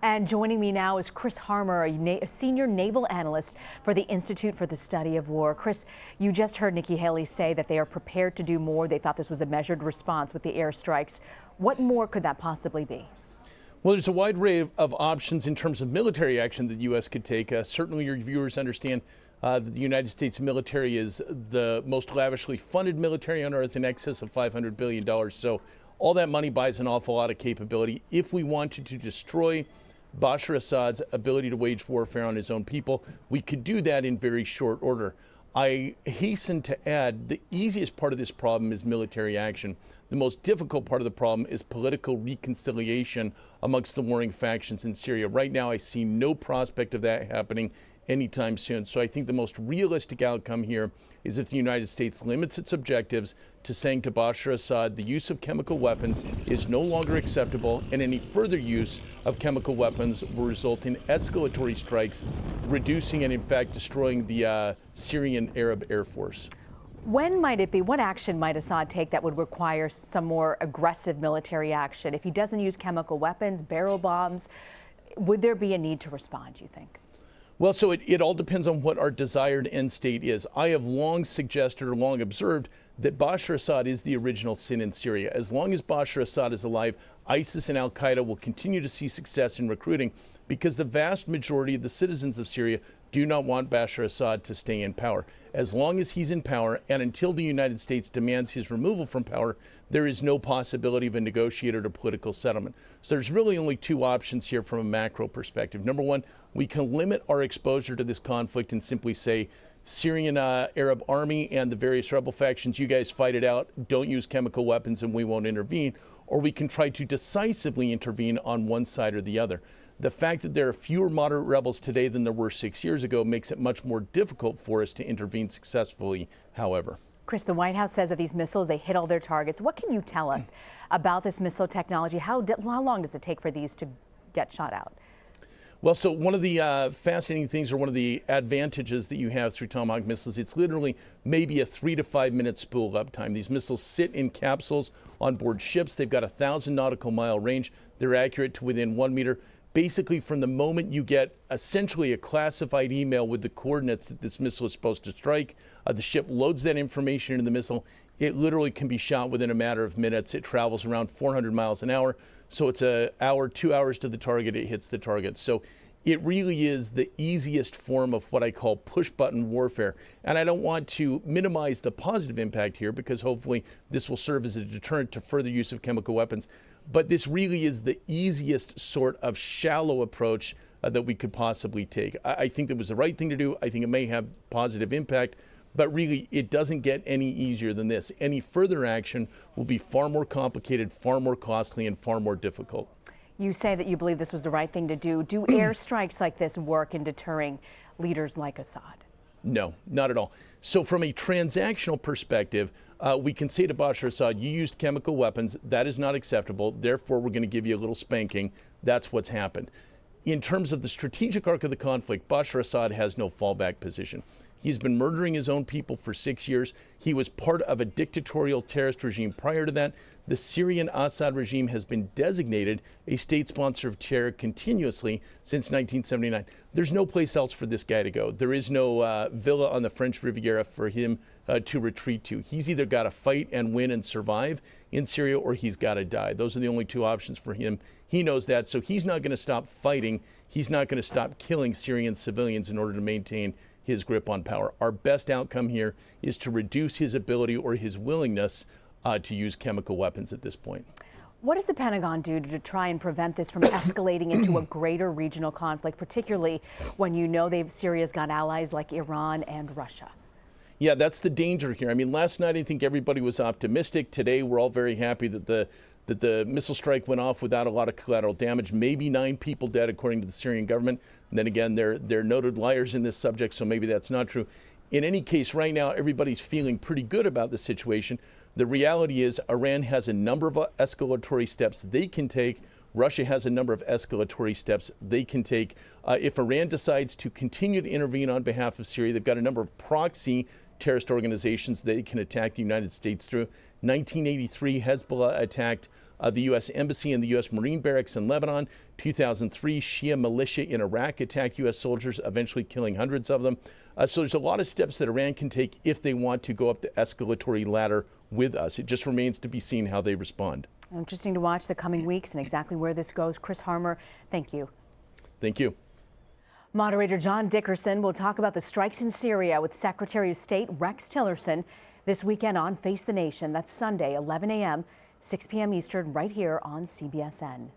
And joining me now is Chris Harmer, a senior naval analyst for the Institute for the Study of War. Chris, you just heard Nikki Haley say that they are prepared to do more. They thought this was a measured response with the airstrikes. What more could that possibly be? Well, there's a wide array of options in terms of military action that the U.S. could take. Certainly your viewers understand that the United States military is the most lavishly funded military on earth, in excess of $500 billion. So all that money buys an awful lot of capability. If we wanted to destroy Bashar Assad's ability to wage warfare on his own people, we could do that in very short order. I hasten to add the easiest part of this problem is military action. The most difficult part of the problem is political reconciliation amongst the warring factions in Syria. Right now, I see no prospect of that happening anytime soon. So I think the most realistic outcome here is if the United States limits its objectives to saying to Bashar Assad the use of chemical weapons is no longer acceptable, and any further use of chemical weapons will result in escalatory strikes, reducing and in fact destroying the Syrian Arab Air Force. When might it be? What action might Assad take that would require some more aggressive military action? If he doesn't use chemical weapons, barrel bombs, would there be a need to respond, you think? Well, so it all depends on what our desired end state is. I have long suggested or long observed that Bashar Assad is the original sin in Syria. As long as Bashar Assad is alive, ISIS and al-Qaeda will continue to see success in recruiting because the vast majority of the citizens of Syria do not want Bashar Assad to stay in power. As long as he's in power and until the United States demands his removal from power, there is no possibility of a negotiated or political settlement. So there's really only two options here from a macro perspective. Number one, we can limit our exposure to this conflict and simply say, Syrian Arab army and the various rebel factions, you guys fight it out, don't use chemical weapons and we won't intervene. Or we can try to decisively intervene on one side or the other. The fact that there are fewer moderate rebels today than there were 6 years ago makes it much more difficult for us to intervene successfully, however. Chris, the White House says that these missiles, they hit all their targets. What can you tell us about this missile technology? How long does it take for these to get shot out? Well, so one of the fascinating things, or one of the advantages that you have through Tomahawk missiles, it's literally maybe a 3 to 5 minute spool up time. These missiles sit in capsules on board ships. They've got 1,000 nautical mile range. They're accurate to within 1 meter. Basically, from the moment you get essentially a classified email with the coordinates that this missile is supposed to strike, the ship loads that information into the missile. It literally can be shot within a matter of minutes. It travels around 400 miles an hour. So it's an hour, 2 hours to the target. It hits the target. So it really is the easiest form of what I call push-button warfare. And I don't want to minimize the positive impact here because hopefully this will serve as a deterrent to further use of chemical weapons. But this really is the easiest sort of shallow approach that we could possibly take. I think it was the right thing to do. I think it may have positive impact, but really it doesn't get any easier than this. Any further action will be far more complicated, far more costly, and far more difficult. You say that you believe this was the right thing to do. Do airstrikes like this work in deterring leaders like Assad? No, not at all. So from a transactional perspective, we can say to Bashar Assad, you used chemical weapons. That is not acceptable. Therefore, we're going to give you a little spanking. That's what's happened. In terms of the strategic arc of the conflict, Bashar Assad has no fallback position. He's been murdering his own people for 6 years. He was part of a dictatorial terrorist regime prior to that. The Syrian Assad regime has been designated a state sponsor of terror continuously since 1979. There's no place else for this guy to go. There is no villa on the French Riviera for him to retreat to. He's either got to fight and win and survive in Syria, or he's got to die. Those are the only two options for him. He knows that, so he's not going to stop fighting. He's not going to stop killing Syrian civilians in order to maintain his grip on power. Our best outcome here is to reduce his ability or his willingness to use chemical weapons at this point. What does the Pentagon do to try and prevent this from escalating into a greater regional conflict, particularly when you know Syria's got allies like Iran and Russia? Yeah, that's the danger here. I mean, last night I think everybody was optimistic. Today we're all very happy that the missile strike went off without a lot of collateral damage. Maybe 9 people dead, according to the Syrian government. And then again, they're noted liars in this subject, so maybe that's not true. In any case, right now, everybody's feeling pretty good about the situation. The reality is Iran has a number of escalatory steps they can take. Russia has a number of escalatory steps they can take. If Iran decides to continue to intervene on behalf of Syria, they've got a number of proxy terrorist organizations they can attack the United States through. 1983, Hezbollah attacked the U.S. Embassy and the U.S. Marine Barracks in Lebanon. 2003, Shia militia in Iraq attacked U.S. soldiers, eventually killing hundreds of them. So there's a lot of steps that Iran can take if they want to go up the escalatory ladder with us. It just remains to be seen how they respond. Interesting to watch the coming weeks and exactly where this goes. Chris Harmer, thank you. Thank you. Moderator John Dickerson will talk about the strikes in Syria with Secretary of State Rex Tillerson this weekend on Face the Nation. That's Sunday, 11 a.m., 6 p.m. Eastern, right here on CBSN.